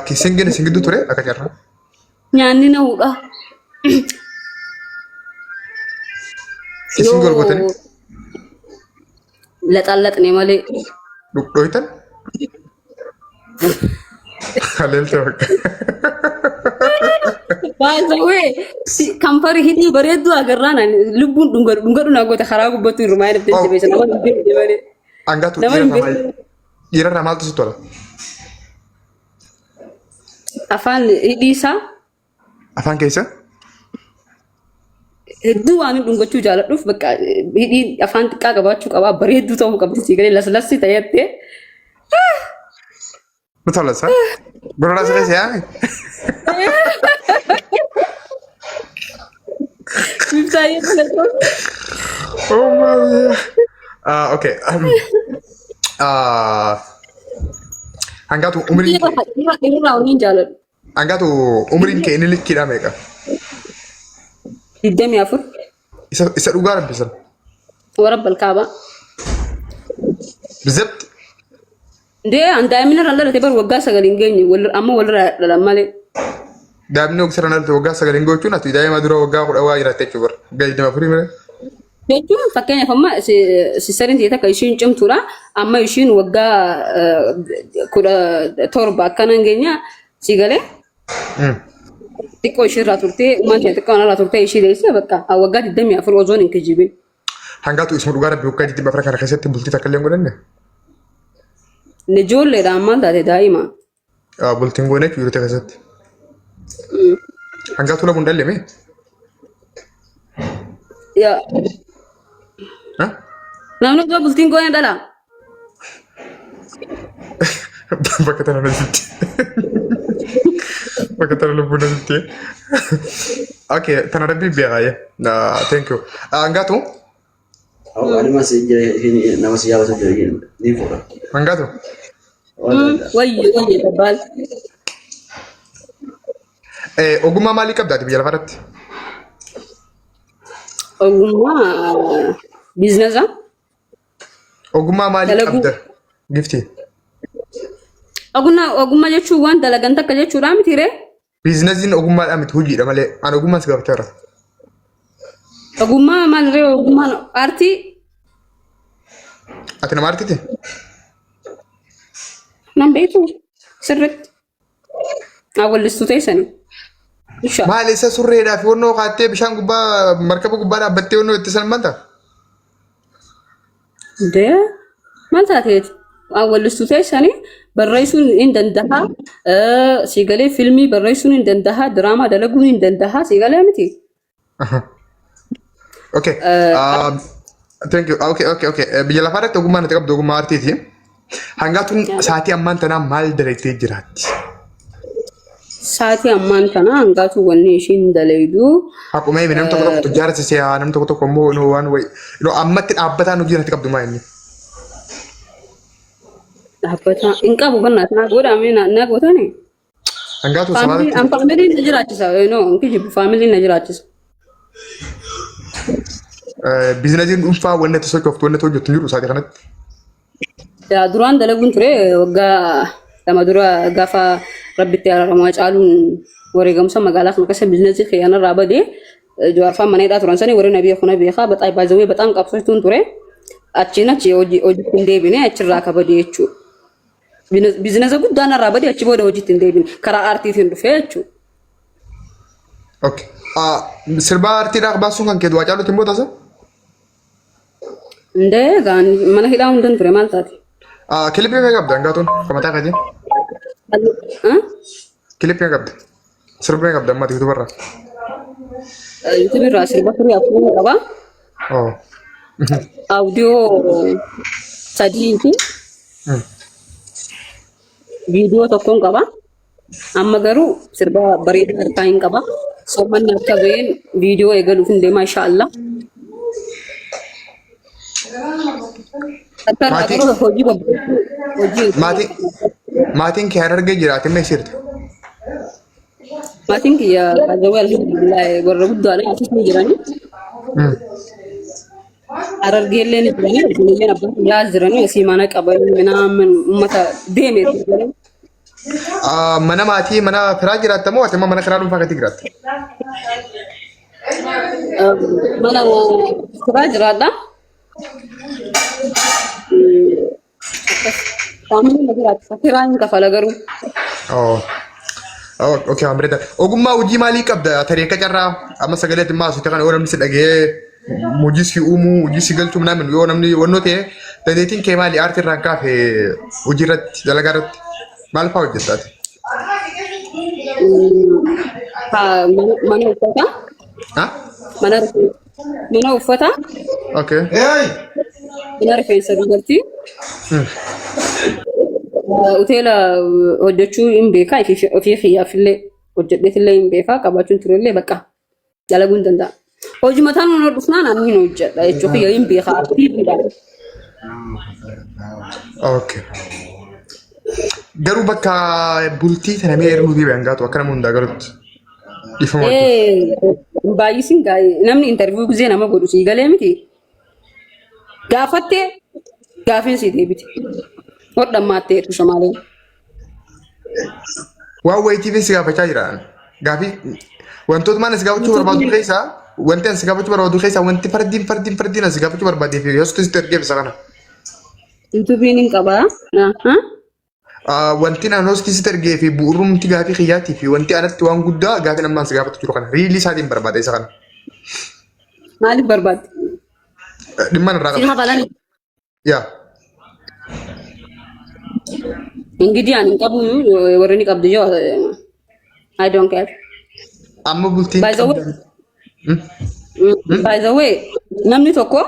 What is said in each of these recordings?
Kisingin ture akka jarra. Nyaanni na hudha. Kisin golgotanii. Laxallaxne malee. Dhooytan. Haleelta bakka. Baay'ee kampari hidhii bareedduu agarraan lubbuun dhungadhu naa goota karaa gubbattu irrumaa jedhamtee jabeessa nama hin beekne malee. Angaatu dhiirarraa maaltu si tola? Afaan hidhii isaa. Afaan keessa? Hedduu waan dhungachuu jaaladhuuf bakka hidhii afaan xiqqaa qabaachuu qabaa bareedduu ta'uu qabdi si galee laslassi ta'ettee. Nu tola saa? Gurra sirreessa yaame? Oh my. Okay. Angaatu umriin Angaatu umriin kee inni likkiidhaa meeqa? 24. Isa dhugaa rabbisan. ورب الكعبة بالضبط. ده دائما رندا تبر وقاسة قالين جيني ولا أما ولا لما لي دائما وقت رندا وقاسة قالين جو تشونا دائما درا وقا خد أواجه راتك جبر جاي دم أفري منه. بيجون فكان فما سيسرين تيتا كيشين جم تورا أما يشين وقا كذا توربا كان جينيا سيقاله. تكو يشير راتورتي ما تيتا كان راتورتي يشيل إيش بكا أو وقا تدم يأفر وزون إنك جيبي. Angaatu ismu dhugaa rabbi hokkaa jitti bafara kana keessatti bultii takka illee godhanne. Ijoollee daamaan taate daa'ima. Bultiin goone biirota keessatti. Angaatu lamuun dhallee yaa. Namni gaafa bultiin goone dhala. Bakka tana nasitti. Bakka tana lubbuun nasitti. Okay, tana rabbi beekaa. Thank you. Angaatu. Ani masih ini nama siapa saja ini ni foto. Angaatu. Wayyo dabal. Ogummaa maalii qabdaati biyya lafaarratti? Ogummaa biizinasa. Ogummaa maalii qabda? Gifti. Ogummaa jechuun waan dalagan takka jechuudha miti ree? Biizinasiin ogummaadhaa miti hojiidha malee ani ogummaan si gaafateera. Ogummaa maal ree ogummaan aartii? Ati nama aartiiti? Nan beeku sirriitti. Awwallistuu teessanii. Maal isa surreedhaaf wannoo kaattee bishaan gubbaa markaba gubbaa dhaabbattee wannoo itti salmanta? Dee maal taateeti? Awwallistuu teessanii barreessuun hin danda'a. Siigalee fiilmii barreessuun hin danda'a. Diraamaa dalaguun hin danda'a. Siigalee miti. Okay. Thank you. Okay. Biyya lafaarratti ogummaan ati qabdu ogummaa aartiiti. Hangaatuun sa'aatii ammaan tanaa maal dalaktee jiraatti? Sa'aatii ammaan tanaa hangaatu wanni ishiin dalaydu. Akkuma namni tokko tokko tujjaara siyaa namni tokko tokko immoo waan wayi. Ammatti dhaabbataan hojii irratti qabdu maa inni? Dhaabbataa hin qabu kannaa tanaa godhamee naa gootanii. Hangaatu sababii. Faamiliin na jiraachisa. Nkiji faamiliin na jiraachisa. Biizinasiin dhuunfaa wanni ati sochooftu wanni ati hojjettu jiru sa'aatii kanatti. Duraan dalaguun ture waggaa lama dura gaafa rabbitti araaramaa caaluun wareegamsa magaalaa kana keessa biizinasii kiyyaanarraa badee jawaarfaan mana hidhaa turan sanii warri na beekaa baay'ee baxaan qabsootuun ture achiin achi hojiitti hin deebine achirraa kabadee jechuudha. Biizinasa guddaan irraa badee achi booda hojiitti hin deebine karaa aartiitiin dhufee jechuudha. Okay. Sirbaa aartiidhaaf baasuun kan keetu waa caalutti immoo taasa? Ndee gaan mana hidhaa hundan ture maal taate? Kilipii meeqa qabda hangaatuun kamataa kajiin? Kilipii meeqa qabda? Sirba meeqa qabda ammaati yuutuub irraa? Yuutuub irraa sirba turii afur qaba. Audiyoo sadii fi viidiyoo tokkoon qaba. Amma garuu sirba bareedaa harkaa hin qaba. Soommanni akka ga'een viidiyoo eegaluuf hin deemaa inshaallah. Maatiin kee harargee jiraate mee sirta? Maatiin kiyya qaqqabee alhamdulillah warra guddaadha asii jiranii. Harargeellee ni jiranii, ijoolleen abbaan yaa jiranii asii mana qabanii minaamin uummata deemee jiranii. Mana maatii mana firaa jiraatta moo ati mana firaa dhuunfaa keetti jiraatta? Mana firaa jiraadha. Family na jiraata. Firaa hin kafala garuu. Oh. Oh, okay, amrita. Ogummaa hojii maalii qabda? Tareeka carraa amma sagalee dhimmaa asuutti kan yoo namni si dhagee hojii si uumuu, hojii si galchuu namni yoo namni wannoo ta'e dandeettiin kee maali aartii irraan kaafee hojii irratti dalagaa irratti maal fa'aa hojjettaati? Mana uffata. Ha? Mana uffata. Okay. Mana rifeensa dubartii. Hoteela hojjechuu hin beekaa ofii xiyyaafillee hojjedheetillee hin beekaa qabaachuun turellee bakka dalaguu hin danda'a. Hojii mataan nuyi dhufnaan ani hin hojjedha jechuun xiyyaa hin beekaa aktiividha. Okay. Garuu bakka bultii sana mee eeruu deebi'an gaatu akka nama hundaa galutti. Baay'isiin namni interviiyuu gisee nama godhu sii galee miti. Gaafattee gaafin sii deebiti. Hodhammaattee hedduu Somaaleen. Waan wayitiifin si gaafachaa jiran gaafii wantoota mana si gaafachuu barbaadu keessaa wanti ani si gaafachuu barbaadu keessaa wanti fardiin ani si gaafachuu barbaadeef yoo sitti ergeeffisa kana. Yuutuubiin hin qabaa. Wanti naannoo sitti ergee fi bu'uurumti gaafii kiyyaatii fi wanti alatti waan guddaa gaafii nammaan si gaafatu jiru kana riilii isaatiin barbaada isa kana. Maaliif barbaadde? Dhimma irraa qaba. Si hafalan. Yaa. Enggak ani kamu warna ini kabdu jo. I don't care. Amma bultiin. By the way, namni tokko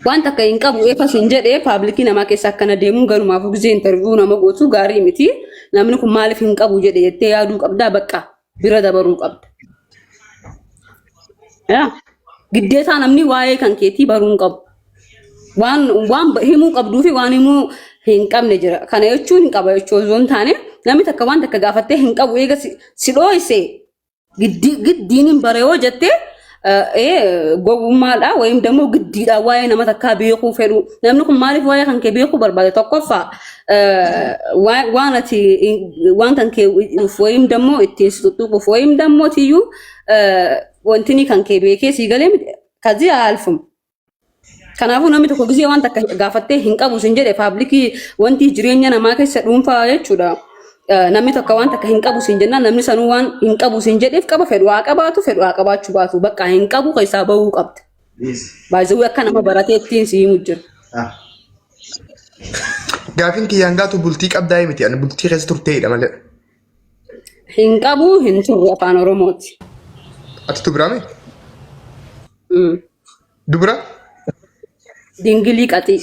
wanta kain qabu efa sinjedhe publiki nama keessa kana deemuun garumaaf gisee interview nama gootu gaarii miti. Namni kun maaliif hin qabu jedhe jettee yaaduu qabda bakka bira dabaruu qabda. Ya. Giddeetaa namni waa'ee kan keetii baruun qabu. Waan himuu qabduu fi waan himuu hin qabne jira. Kana jechuun hin qaba jechuun osoo hin taane namni takka waan takka gaafattee hin qabu eega si dhooyse giddiin hin bare yoo jettee gowwummaadha wayim dammoo giddiidha waa'ee nama takkaa beekuu fedhu. Namni kun maaliif waa'ee kan kee beekuu barbaade tokkoffaa waan kan kee wayim dammoo ittiin si tuttuquuf wayim dammoo tiyyuu wantini kan kee beekee sii galee kazi alfum. Kanaafuu namni tokko gisee waan takka gaafattee hin qabu sin jedhe paablikii wanti jireenya namaa keessa dhuunfaa jechuudha. Namni tokko waan takka hin qabu sin jennaan namni sanuu waan hin qabu sin jedheef qaba fedhu haa qabaachuu baatu bakka hin qabu keessaa bahuu qabda. Baay'ee akka nama baratee ittiin si himu jira. Gaafiin kiyyaan gaatu bultii qabdaa miti ani bultii keessa turteedha malee. Hin qabu hin turre afaan Oromooti. Ati dubaraami? Dubara? Dingilii qaxii.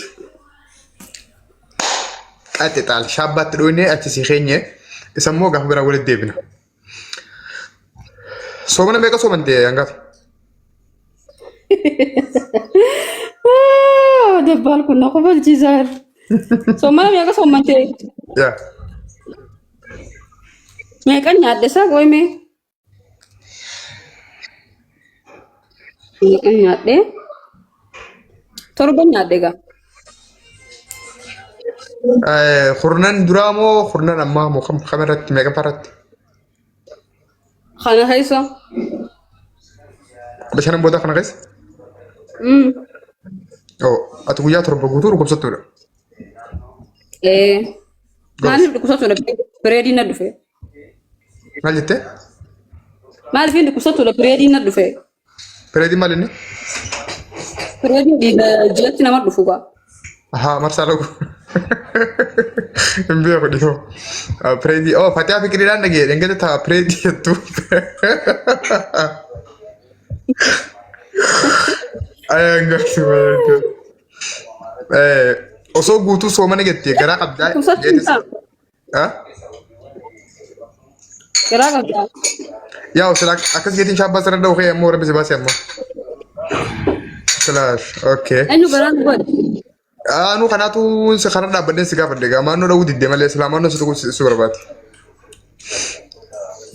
Qaxii taal shaabbaatti dhoonee achi si keenye isa immoo gaafa biraa walitti deebina. Soomana meeqa soomante hangaaf? Dabbaan kun na kofalchiisaa. Soomana meeqa soomante? Yaa. Meeqa nyaadde isaa gooyme? Meeqa nyaadde? Torban nyaadde gaa. Kurnan duraa moo kurnan ammaa moo kam irratti meeqa irratti? Kana keessa. Bashanan booda kana keessa? Oh, ati guyyaa torba guutuu dhukkubsattuudha. Maaliif dhukkubsattuudha? Bireediin na dhufe. Maal jettee? Maaliif dhukkubsattuudha? Bireediin na dhufe. Bireediin maal inni? Bireediin jireetti nama dhufu gaa. Aha, marsaa lagu. Hin beeku dhiyoo. Bireedii, oh, Fatihaa Fikiriidhaan dhagee, dhengata ta'a bireedii jettu. Ayaan gaafsi bareedu. Osoo guutuu soomana jettee garaa qabdaa. Garaa qabdaa. Yaa osoo akkas jetiin shaabbaa sana dha'u kee ammoo rabbi si baasee ammoo. Slash, okay. Eenyu garaa qabdaa? Anu kanaatu si kana dhaabbadheen si gaafadhe gaa maannoo dha'uu diddee malee silaa maannoo si barbaade.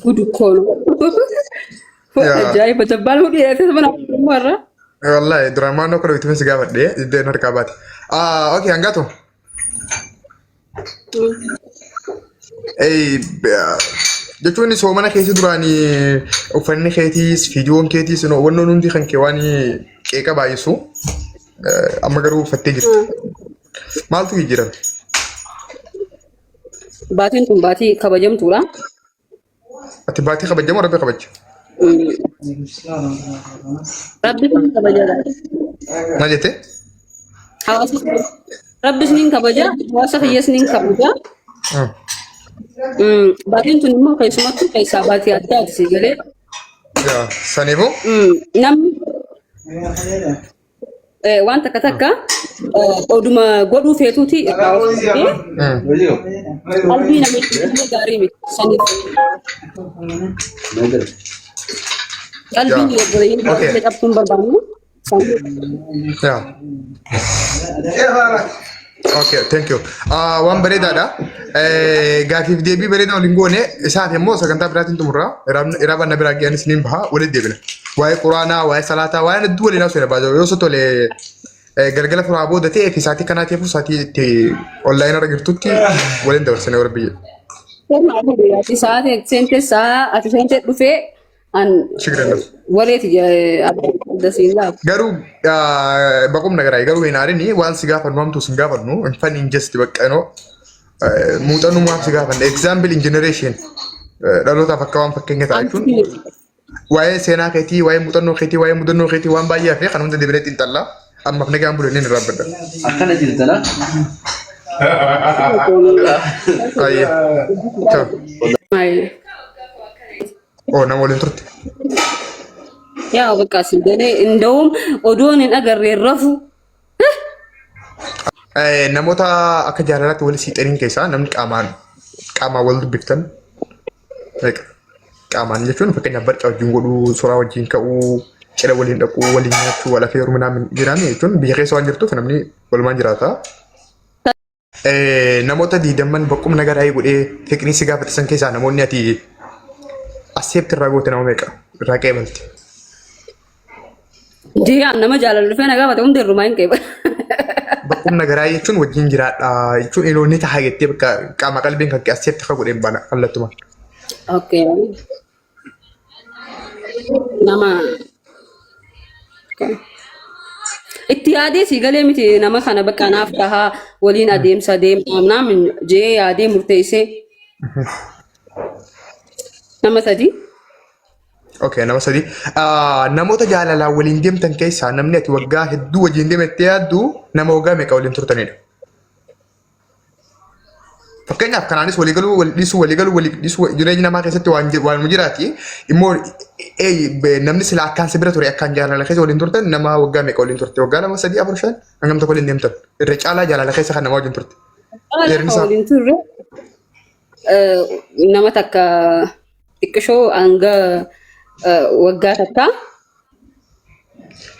Gudu koonu. Ajaa'iba jabbaan hudhii dheertee mana warra. Wallahi duraan maannoo kana itti si gaafadhe diddeen harkaa baate. Okay hangaatu. jechuun soomana keessa duraanii uffanni keetiis fiidiyoon keetiis wannoon hundi kan kee waan qeeqa baay'isu amma garuu uffattee jirti. Maaltu jijjiirame? Baatiin tun baatii kabajamtuudha. Ati baatii kabajamoo rabbi kabaja? Rabbi ni kabaja. Maal jettee? Rabbi ni kabaja, hawaasa kiyyaas ni kabaja. Baatiin tun immoo keessumattuu keessaa baatii addaati si galee. Saniifuu? Namni waan takka takka oduma godhuu feetuuti irraa of qalbii namichi gaarii miti saniif. Qalbii obboleeyyiin qabsuun barbaannu. Okay, thank you. Waan bareedaadha. Gaafiif deebii bareedaa waliin goone isaaf immoo sagantaa biraatiin xumurraa iraaba na biraa ga'anis ni baha walitti deebina. Waa'ee quraanaa, waa'ee salaataa, waa'ee hedduu waliin haasofna baay'ee yoo sotoole galgala furaa booda ta'ee fi saatii kanaatiif saatii itti onlaayinii irra jirtutti waliin dabarsine warra biyya. Sa'aatii seentee ati seentee dhufee waleeti dasiin laaf. Garuu baqum nagaraa garuu hin aarini waan si gaafannu hamtuu si gaafannu hin fanni injesti baqqanoo muuxannoo maaf si gaafanne example in generation dhalootaaf akka waan fakkeenya ta'a jechuun waa'ee seenaa keetii waa'ee muuxannoo keetii waa'ee mudannoo keetii waan baay'ee hafee kan hunda deebineetti hin xallaa ammaaf nagaan bulu inni irraa badda. Akkana jirtana. Oh, nama waliin turte. Yaa bakka sindane indawum odoon hin agarree rafu. Namoota akka jaalalaatti wal siixaniin keessaa namni qaamaan wal dubbiftan qaamaan jechuun fakkeenyaaf barcaa wajjin godhuu suuraa wajjin ka'uu cidha waliin dhaquu waliin nyaachuu wal afeeruu minaamin jiraanne jechuun biyya keessa waan jirtuuf namni walumaan jiraata. Namoota diidamman baqquma nagaraa godhee fiqnii si gaafatisan keessaa namoonni ati asseetti irraa goote nama meeqa irraa qeebalte? Jiyaan nama jaalallu dhufee na gaafate hundi irrumaa hin qeebale. Baqquma nagaraa jechuun wajjin jiraadha jechuun iloonni tahaa jettee bakka qaama qalbiin kan asseetti akka godheen baana kallattuma. Okay. Nama itti yaadee si galee miti nama kana bakka naaf tahaa waliin adeemsa deemnaa jee yaadee murteessee. Nama sadii. Okay, nama sadii. Namoota jaalalaa waliin deemtan keessaa namni ati waggaa hedduu wajjin deemettee yaaddu nama waggaa meeqa waliin turtanidha? Fakkeenyaaf kanaanis waliigaluu jireenya namaa keessatti waan jiraati. Immoo namni sila akkaan si bira ture akkaan jaalala keessa waliin turtan nama waggaa meeqa waliin turte? Waggaa nama sadii afur shan hangam tokko waliin deemtan? Irra caalaa jaalala keessa kan nama wajjin turte? Waliin turre nama takka xiqqishoo hanga waggaa takka.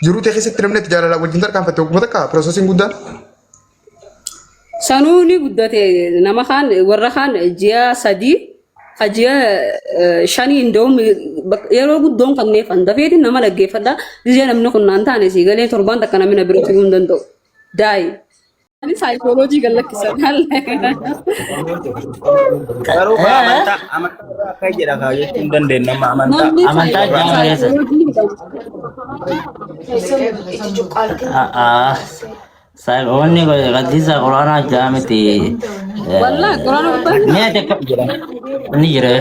Jiruu ta'e keessatti namni itti jaalala wajjin tarkaanfatte wagguma takka piroosesiin guddaan? Sanuu ni guddate nama kaan warra kaan ji'a sadii ji'a shanii inda'uun yeroo guddoon kanneeffan dafeetiin nama dhaggeeffadha. Ji'a namni kun naan taane si galee torbaan takka namni na bira turuu hin danda'u. Daayi. Ani saayikooloojii gallakkisan haala. Garuu amantaa akka jedha kaayyachuun hin dandeenye nama amantaa jaalaleessa. Saayikoonni gadhiisa quraanaa jaamiti. Wallaahi quraana gubbaa. Mi'a akka jedha inni jira.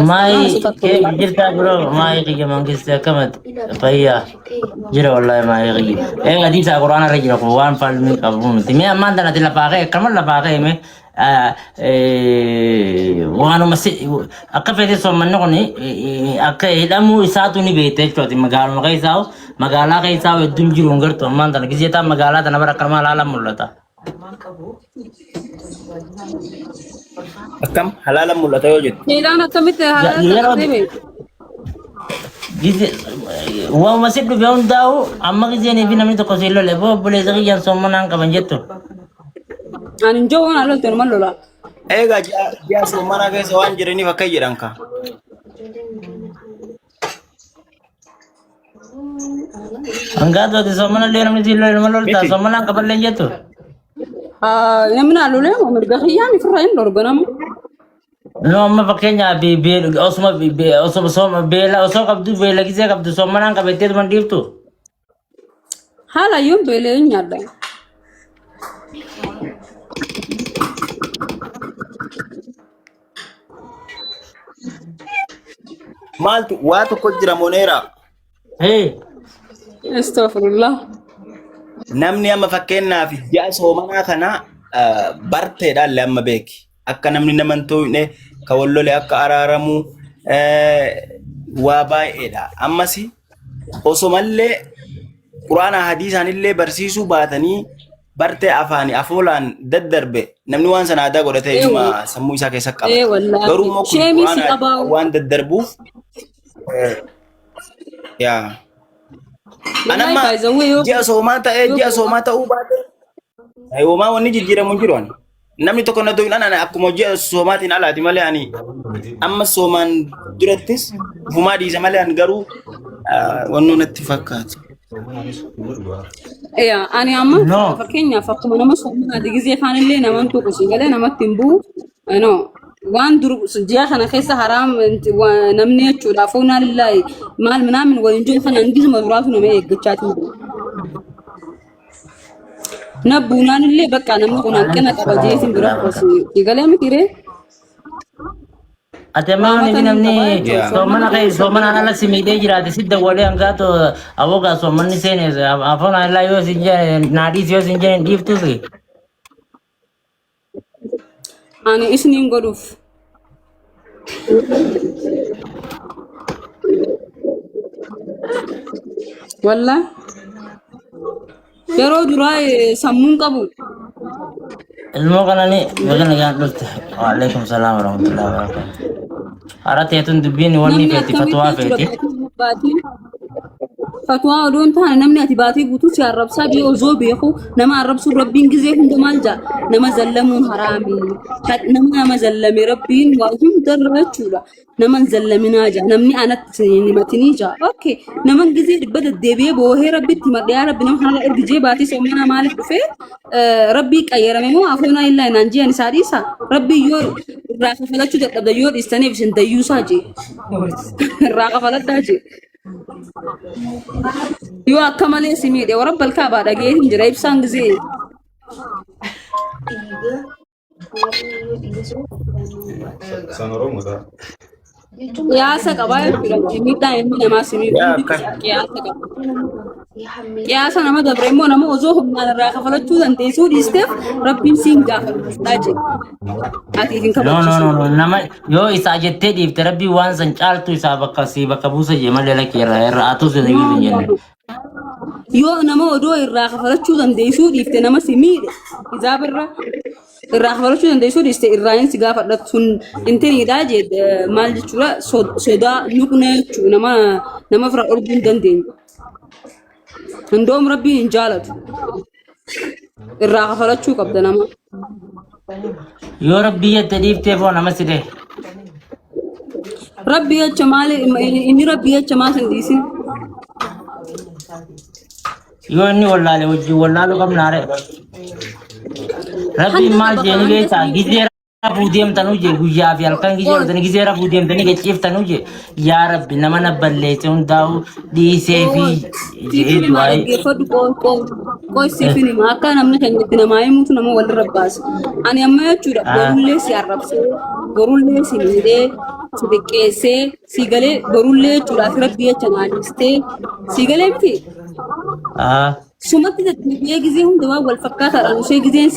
Maayi jirtaa biroo maayi kiyya mangiste akkamatti fayyaa jira wallaahi maayi kiyya. Gadhiisa quraana irra jira kun waan falmii qabu miti. Mi'a ammaan tanatti lafaa ka'e akkama lafaa ka'e mee waanuma akka fedhe soommanni kun akka hidhamuu isaatu ni beekte jechuudha. Magaalaa keessaa hedduun jiru hin gartu ammaan tana gizeetaan magaalaa tana bara akkama halaala mul'ata. Akkam halaala mul'ata yoo jettu. Miidhaan akkamitti halaala deeme? Waanuma si dhufe hundaa'u amma gizeenii fi namni tokko si lolle obboleessa kiyyaan soommanaan qaban jettu. Ani hin jiru waan haaloltu nama lola. Egaa ji'a soommanaa keessa waan jiraniif akka jedhan ka. Enggak tuh di sana dia namanya di luar malu tak sama lang kapal lain jatuh. namni aloolee mirga kiyyaan ifirraa hin dorgonamu. No, amma fakkeenyaa osuma beela osoo qabdu beela gisee qabdu sommanaan qabattee tuman dhiiftu. Haala yoon beelee hin nyaadha. Maaltu waa tokko jira Moneera. Hey, Astaghfirullah. Namni amma fakkeenyaaf ji'a soomanaa kana barteedhaan amma beeki. Akka namni nama hin to'ine ka wallole akka araaramu waa baay'eedha. Ammas osomallee quraana hadiisaanillee barsiisuu baatanii bartee afaanii afoolaan daddarbe namni waan sana aadaa godhatee dhimma sammuu isaa keessa qaba. Garuu immoo kun quraana waan daddarbuuf yaa. Anamma ji'a soomaa ta'uu baate homaa wanni jijjiiramu jiru ani. Namni tokko na to'inaan akkuma ji'a soomaatiin alaati malee ani amma soomaan durattis fumaa dhiisa malee ani garuu wannoo natti fakkaatu. Ani amma fakkeenyaaf akkuma nama soomanaa gisee kaanillee naman tuqusi galee namatti hin bu'u. Waan dur ji'a kana keessa haraam namni jechuudha foonaa lillahi maal minaamin waliin jiru kana hangisuma duraatu nama eeggachaati. Nabbuunaan illee bakka namni kun hanqina qaba jeetiin bira qosi galee mitiree. ate maani namni soomana ala simidee jiraate sidda wale angato avoga soomani sene afona la yo sinje naadis yo sinje dhiiftusi. Ani isniin godhuuf. Wallah. Yeroo duraa sammuun qabu. Ilmoo kanani bagana gaan dhufte. Waalaikum salaam warahmatullahi wabarakatuh. Arate tun dubbiin wanni feeti fatwaa feeti. Fatwaa odoon taane namni ati baatii guutuu si arrabsaa biyya osoo beeku nama arrabsuu rabbiin gizee hunda maal jaa nama zallamuun haraami. Nama zallame rabbiin waa hundarra jechuudha. Nama zallaminaa jaa namni anatti himatinii jaa. Okay nama gizee dhibba deddeebi'ee boohee rabbitti madhiyaa rabbi nama haala ergijee baatii soomana maaliif dhufee rabbii qayyarame moo afoonaa illaa naan jiyan isaa dhiisa. Rabbii yoo irraa kafalachuu dadhabda yoo dhiistaniif isin dayyuusaa jee. Irraa kafaladhaa jee. Yo akka malee si miidhe warra balkaa baadhagee hin jira ibsaan gisee. Qiyaasa qabaa jechuudha. Miidhaan ilmi namaa si miidhu qiyaasa qaba. Qiyaasa nama dabre immoo nama osoo humnaan irraa kafalachuu dandeessuu dhiisteef rabbiin siin gaafachuudhaa jedhe. No. Nama yoo isaa jettee dhiifte rabbii waan san caaltu isaa bakka buusa jee malee lakkee irraa atus hin jenne. Yoo nama odoo irraa kafalachuu dandeessuu dhiifte nama si miidhe isaa birra irraa kafalachuu dandeessuu dhiiste irraan si gaafadhatu sun intiniidhaa jedhe maal jechuudha sodaa nuqna jechuu nama fira dhorguu hin dandeenyu. Hundoom rabbiin hin jaalatu. Irraa kafalachuu qabda nama. Yoo rabbii jette dhiiftee foo nama sidee. Rabbii jecha maali inni rabbii jecha maal hin dhiisin. Yoo inni wallaale wajjin wallaaluu qabnaare. Rabbiin maal jeeni beektaa gizee rafuu deemtanuu jee guyyaa fi halkan gizee rafuu deemtanii gachiiftanuu jee yaa rabbi nama na balleesse hundaa'u dhiisee fi qoysiifin hima akka namni keenyatti namaa himuutu nama walirra baasa. Ani amma jechuudha borullee si arrabsee borullee si miidhee si xiqqeessee si galee borullee jechuudha fi rabbii jecha naannistee si galee miti. Sumatti dadhabee gizee hunda waan wal fakkaataadhaan ishee gizeen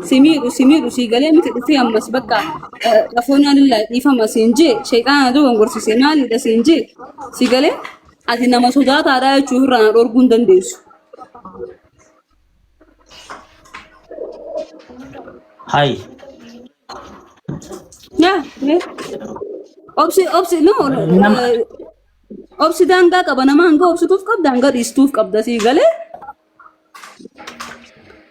si miidhu si galee miti dhufee ammas bakka lafoonaan illaa dhiifama siin jee sheeqaana aduu gongorsisee maalidha siin jee si galee ati nama sodaataadhaa jechuu irraan dhorguu hin dandeessu. Hai. Obsi daangaa qaba nama hanga obsituuf qabda hanga dhiistuuf qabda si galee.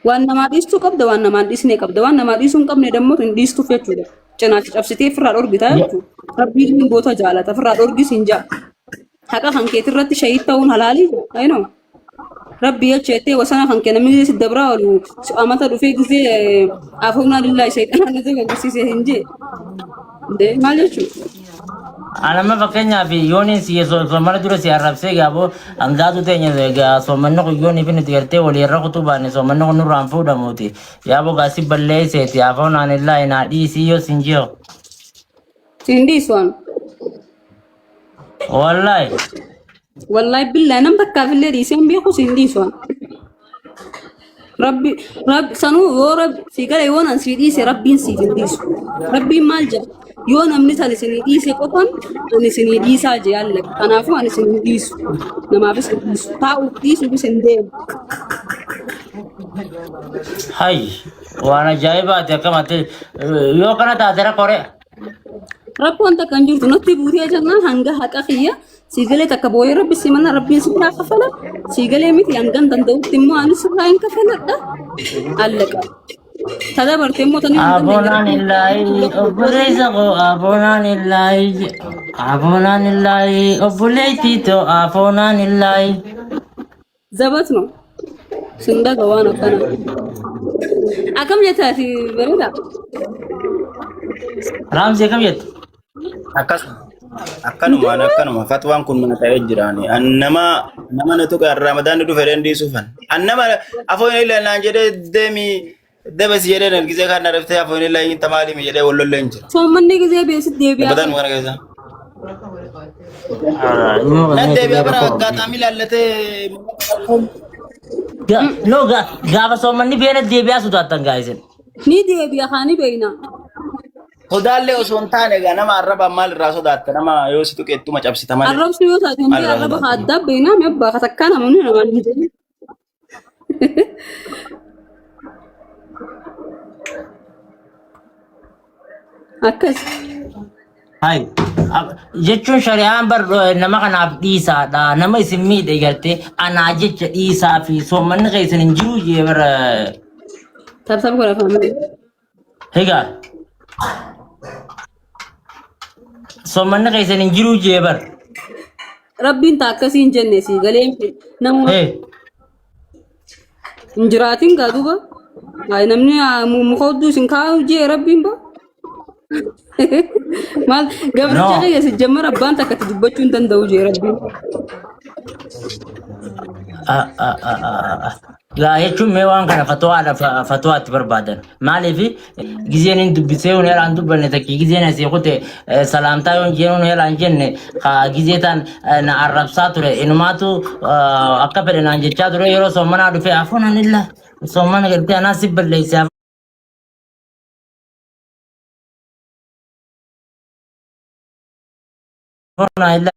Waan namaa dhiistuu qabda waan namaan dhiisnee qabda waan namaa dhiisuu hin qabne dammoo hin dhiistuuf jechuudha. Cinaachi cabsitee ofirraa dhorgita jechuudha. Rabbiin goota jaalata ofirraa dhorgis hin jaa. Haqa kan keetirratti shahid ta'uun halaalii ayinoo. ربي يجتي وسنا خان كنا ميجي الدبرة ولو أمتى رفيق زي عفونا لله شيطان أنا زي قصي سهنجي ده ما ليشو Anama fakkeenya fi yooni si soomana dura si arrabsee gaabo angaatu teenya gaa soomanni kun yooni fi nuti gartee walii irra kutubaani soomanni kun nurraan fuudhamuuti yaabo gaasi balleesseeti afoon aan illaa inaa dhiisii yoo sin jiyo سيندي سوان wallahi والله بالله نم بكا في اللي يسمى بيخو سيندي سوان رب سنو يو رب سيقال يوانا سيدي سي ربين سيدي سو ربي مالجا يوانا منسا سيدي سي قطن أني سيدي سا جيالك أنا فو أني سيدي سو نما بس سيدي سو تاو دي سو بس انديم hay waan ajaa'ibaati akkamatti yoo kana taatera qoree رب وانت كان جرت نتي بوريا جنا هنگا حقا خيا سيغلي تكبوي رب سيمنا ربي سبحانه كفلا سيغلي ميت يانغان تندو تيمو ان سبحانه كفلا دا علق تدا برتيمو تني abonaan illaahi obboleessa koo abonaan illaahi obboleettiito abonaan illaahi زبطنو سندا غوانا كنا أكم جتاتي بريدا raamsee kam jettu akkanuma fatwaan kun mana ta'ee jiraani nama na tuqa ramadaan du fedhen dhiisufan annama afoon illa naan jedhee deemi debes jedhee nalgisee kan narftee afoon illa hin tamaali mi jedhee wallollee hin jira soommanni gisee beesit deebi'a badan kana keessa na deebi'a bara gaataami laallatee no gaafa soomanni beena deebi'aa sodaattan gaa'isen ni deebi'a kaani beeyna Hodaalee osoo hin taane egaa nama arraba maal irraa sodaatta nama yoo si tuqeettuma cabsita malee. arrabsi yoo taate hundi arraba adda beeyna mee bakka takkaa namoonni namaan hin jedhin akkas hay jechuun shari'aan bar nama kanaaf dhiisaadha nama isin miidhe gartee anaa jecha dhiisaa fi soomanni keessan hin jiru jee bara tabsab godha faamile hegaa soomanni keessan hin jiru jee bar rabbiin taa akkasii hin jenne si galee namu hin jiraatin gaa duuba ay namni muka hudduu isin kaa'u jee rabbiin ba maal gabricha kee si jammar abbaan takka dubbachuu hin danda'u jee rabbiin gaa jechuun mee waan kana fatwaatti barbaadan maaliif gizeen hin dubbisee hun heelaan dubbanne takki gizeen asii kute salaamtaa yoon jeen hun heelaan jenne gizee tan na arrabsaa ture inumaatu akka fedhe naan jechaa ture yeroo soomanaa dhufe afoon anilla soomana gartee anaa si balleesse afoon anilla